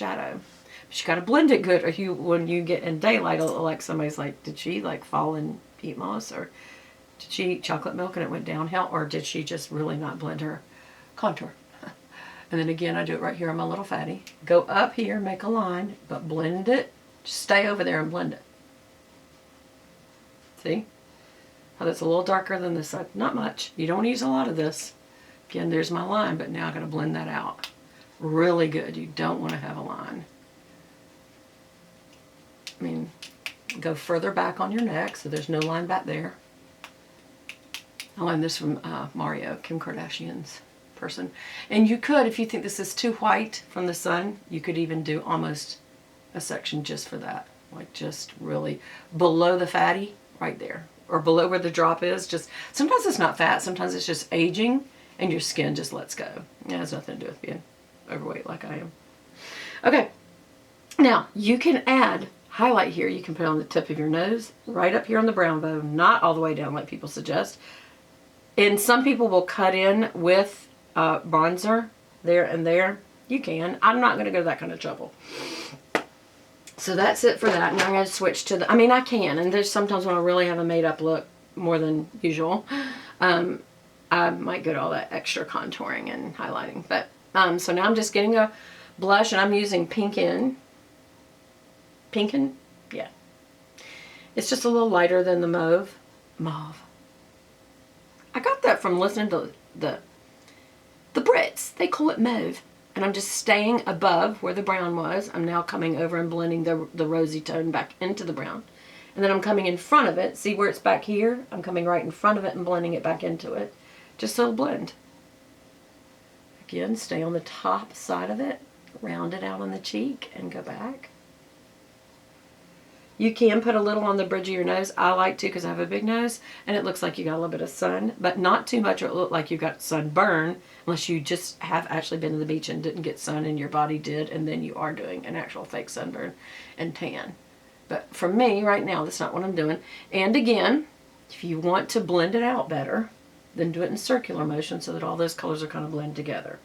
shadow. But you got to blend it good, or when you get in daylight, it'll look like somebody's like, did she like fall and eat moss, or did she eat chocolate milk and it went downhill, or did she just really not blend her contour? And then again, I do it right here on my little fatty. Go up here, make a line, but blend it. Just stay over there and blend it. See how that's a little darker than this side? Not much. You don't use a lot of this. Again, there's my line, but now I got to blend that out. Really good. You don't want to have a line. I mean, go further back on your neck so there's no line back there. I learned this from Mario, Kim Kardashian's person. And you could, if you think this is too white from the sun, you could even do almost a section just for that. Like just really below the fatty, right there. Or below where the drop is. Just sometimes it's not fat, sometimes it's just aging and your skin just lets go. It has nothing to do with being overweight like I am. Okay, now you can add highlight here. You can put on the tip of your nose, right up here on the brown bone, not all the way down like people suggest. And some people will cut in with bronzer there and there. You can. I'm not going to go to that kind of trouble. So that's it for that. Now I'm going to switch to the, I mean, I can, and there's sometimes when I really have a made up look more than usual, I might go to all that extra contouring and highlighting. But so now I'm just getting a blush, and I'm using Pinkin. Yeah. It's just a little lighter than the mauve. I got that from listening to the Brits. They call it mauve. And I'm just staying above where the brown was. I'm now coming over and blending the rosy tone back into the brown. And then I'm coming in front of it. See where it's back here? I'm coming right in front of it and blending it back into it. Just so it'll blend. Again, stay on the top side of it. Round it out on the cheek and go back. You can put a little on the bridge of your nose. I like to because I have a big nose and it looks like you got a little bit of sun, but not too much or it look like you've got sunburn unless you just have actually been to the beach and didn't get sun and your body did, and then you are doing an actual fake sunburn and tan. But for me right now, that's not what I'm doing. And again, if you want to blend it out better, then do it in circular motion so that all those colors are kind of blend together.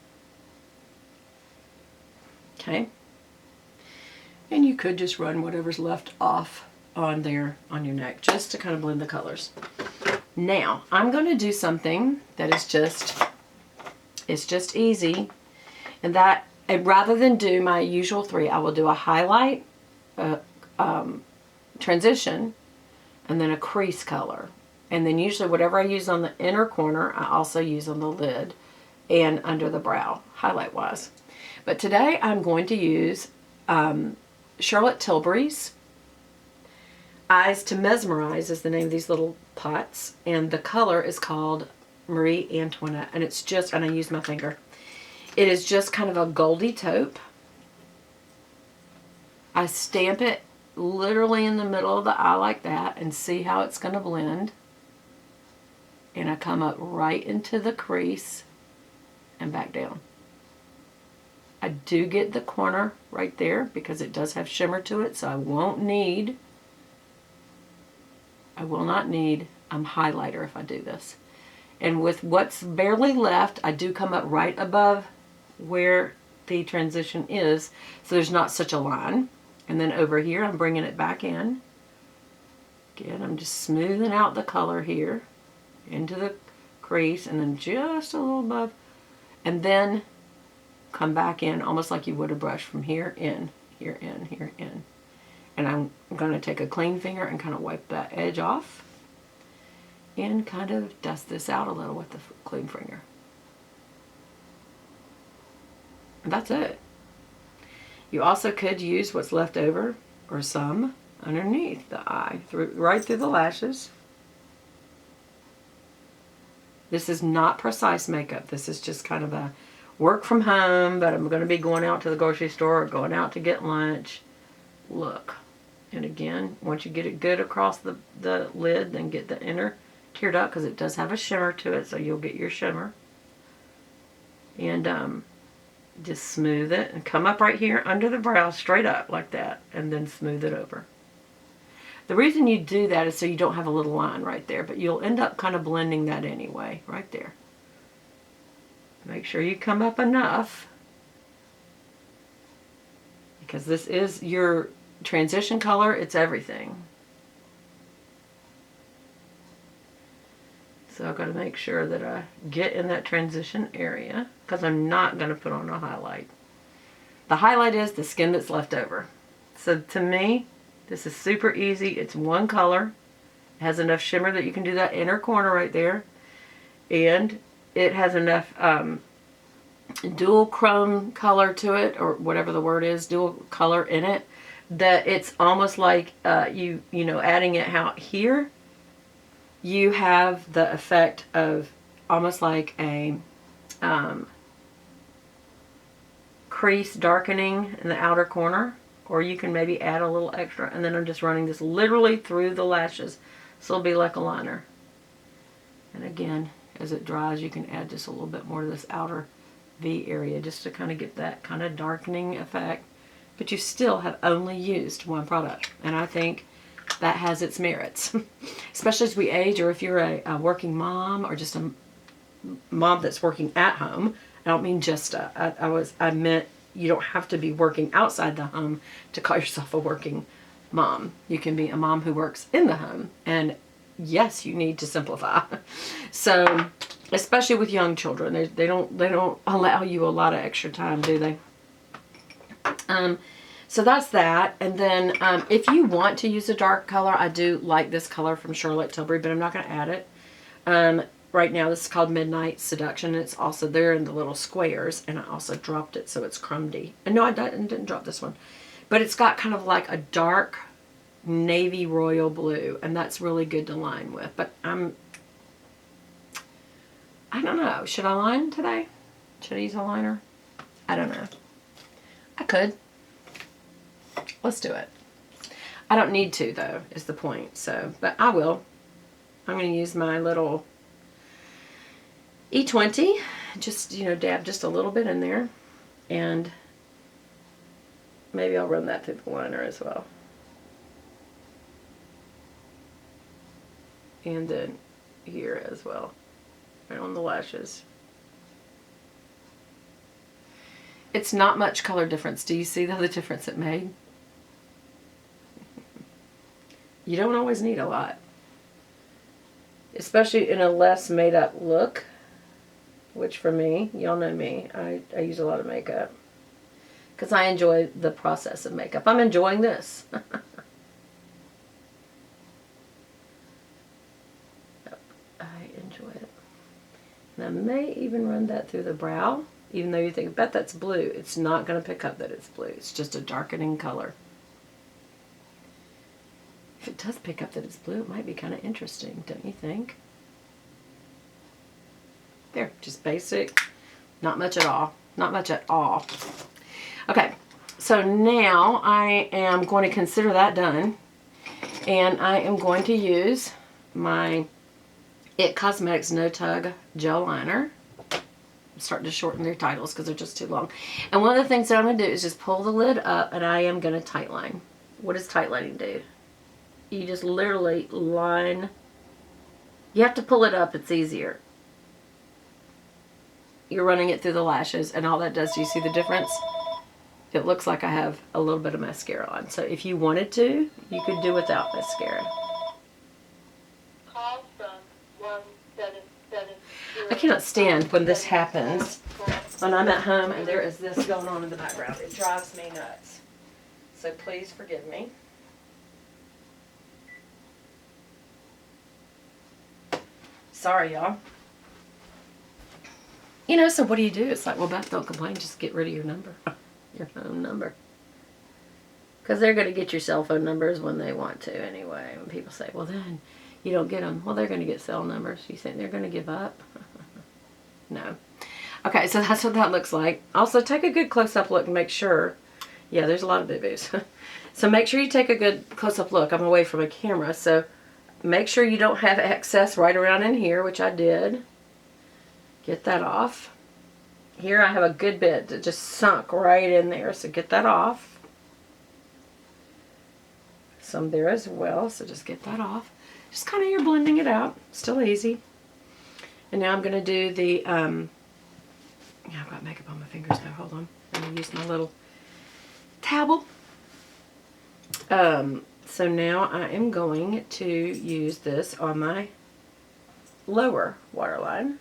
Okay. And you could just run whatever's left off on there on your neck just to kind of blend the colors. Now, I'm going to do something that is just easy. And that, rather than do my usual three, I will do a highlight, transition, and then a crease color. And then usually whatever I use on the inner corner, I also use on the lid and under the brow, highlight-wise. But today I'm going to use Charlotte Tilbury's Eyes to Mesmerize is the name of these little pots, and the color is called Marie Antoinette, and it's just, and I use my finger, it is just kind of a goldy taupe. I stamp it literally in the middle of the eye like that and see how it's going to blend, and I come up right into the crease and back down. I do get the corner right there because it does have shimmer to it, so I will not need highlighter if I do this. And with what's barely left, I do come up right above where the transition is, so there's not such a line. And then over here, I'm bringing it back in. Again, I'm just smoothing out the color here into the crease, and then just a little above, and then come back in almost like you would a brush from here in, here in, here in. And I'm going to take a clean finger and kind of wipe that edge off and kind of dust this out a little with the clean finger. And that's it. You also could use what's left over or some underneath the eye, right through the lashes. This is not precise makeup. This is just kind of a work from home, but I'm going to be going out to the grocery store or going out to get lunch look. And again, once you get it good across the lid, then get the inner tiered up because it does have a shimmer to it, so you'll get your shimmer. And just smooth it and come up right here under the brow straight up like that, and then smooth it over. The reason you do that is so you don't have a little line right there, but you'll end up kind of blending that anyway, right there. Make sure you come up enough because this is your transition color. It's everything. So I've got to make sure that I get in that transition area, because I'm not going to put on a highlight. The highlight is the skin that's left over. So to me, this is super easy. It's one color. It has enough shimmer that you can do that inner corner right there. And it has enough dual chrome color to it, or whatever the word is, dual color in it, that it's almost like you know, adding it out here, you have the effect of almost like a crease darkening in the outer corner, or you can maybe add a little extra. And then I'm just running this literally through the lashes, so it'll be like a liner. And again, as it dries, you can add just a little bit more to this outer V area, just to kind of get that kind of darkening effect. But you still have only used one product, and I think that has its merits. Especially as we age, or if you're a working mom, or just a mom that's working at home. I don't mean just I meant you don't have to be working outside the home to call yourself a working mom. You can be a mom who works in the home, and yes, you need to simplify. So, especially with young children, they don't allow you a lot of extra time, do they? So that's that. And then if you want to use a dark color, I do like this color from Charlotte Tilbury, but I'm not going to add it. Right now, this is called Midnight Seduction. It's also there in the little squares, and I also dropped it so it's crumby. And no, I didn't drop this one. But it's got kind of like a dark navy royal blue, and that's really good to line with. But I don't know. Should I line today? Should I use a liner? I don't know. I could. Let's do it. I don't need to, though, is the point. So, but I will. I'm going to use my little E20, just, you know, dab just a little bit in there, and maybe I'll run that through the liner as well. And then here as well, right on the lashes. It's not much color difference. Do you see the difference it made? You don't always need a lot, especially in a less made up look. Which for me, y'all know me, I use a lot of makeup. Because I enjoy the process of makeup. I'm enjoying this. I enjoy it. And I may even run that through the brow. Even though you think, I bet that's blue. It's not going to pick up that it's blue. It's just a darkening color. If it does pick up that it's blue, it might be kind of interesting, don't you think? There, just basic, not much at all, not much at all. Okay, so now I am going to consider that done, and I am going to use my IT Cosmetics No Tug Gel Liner. I'm starting to shorten their titles because they're just too long. And one of the things that I'm going to do is just pull the lid up, and I am going to tight line. What does tight lining do? You just literally line. You have to pull it up, it's easier. You're running it through the lashes, and all that does, do you see the difference? It looks like I have a little bit of mascara on. So if you wanted to, you could do without mascara. Call from 177. I cannot stand when this happens, when I'm at home and there is this going on in the background. It drives me nuts. So please forgive me. Sorry, y'all. You know, so what do? It's like, well, Beth, don't complain. Just get rid of your number, your phone number. Because they're going to get your cell phone numbers when they want to anyway. When people say, well, then you don't get them. Well, they're going to get cell numbers. You think they're going to give up? No. Okay, so that's what that looks like. Also, take a good close-up look and make sure. Yeah, there's a lot of boo-boos. So make sure you take a good close-up look. I'm away from a camera, so make sure you don't have excess right around in here, which I did. Get that off. Here I have a good bit that just sunk right in there, so get that off. Some there as well, so just get that off. Just kind of, you're blending it out. Still easy. And now I'm going to do the, yeah, I've got makeup on my fingers though. Hold on. I'm going to use my little towel. So now I am going to use this on my lower waterline.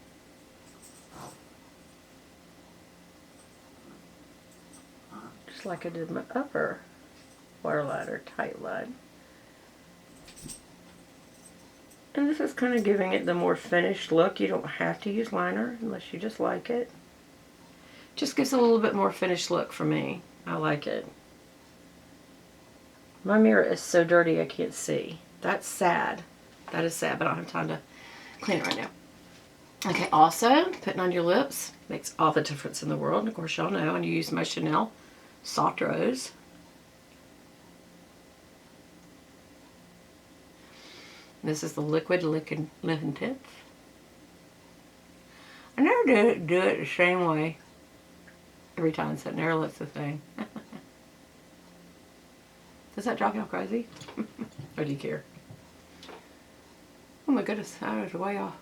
Just like I did my upper waterline or tight line. And this is kind of giving it the more finished look. You don't have to use liner unless you just like it. Just gives a little bit more finished look for me. I like it. My mirror is so dirty I can't see. That's sad. That is sad, but I don't have time to clean it right now. Okay, also, putting on your lips makes all the difference in the world. And of course, y'all know, and you use my Chanel Soft Rose. This is the liquid lip tint. I never do it the same way every time, so it never looks the same. Does that drive y'all crazy? Or do you care? Oh my goodness, I was way off.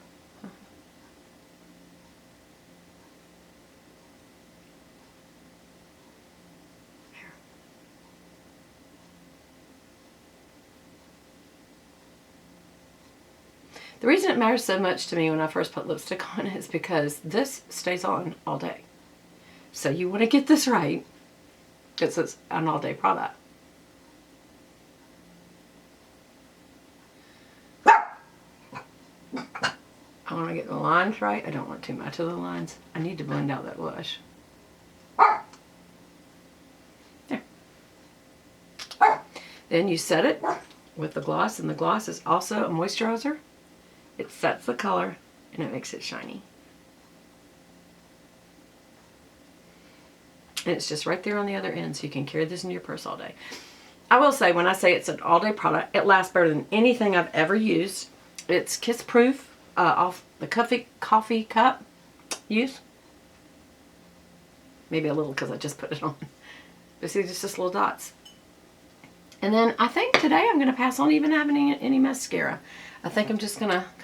The reason it matters so much to me when I first put lipstick on is because this stays on all day. So you want to get this right. It's an all-day product. I want to get the lines right. I don't want too much of the lines. I need to blend out that blush. There. Then you set it with the gloss, and the gloss is also a moisturizer. It sets the color and it makes it shiny. And it's just right there on the other end, so you can carry this in your purse all day. I will say, when I say it's an all-day product, it lasts better than anything I've ever used. It's kiss-proof off the coffee cup use. Maybe a little because I just put it on. But see, just little dots. And then I think today I'm going to pass on even having any mascara. I think I'm just going to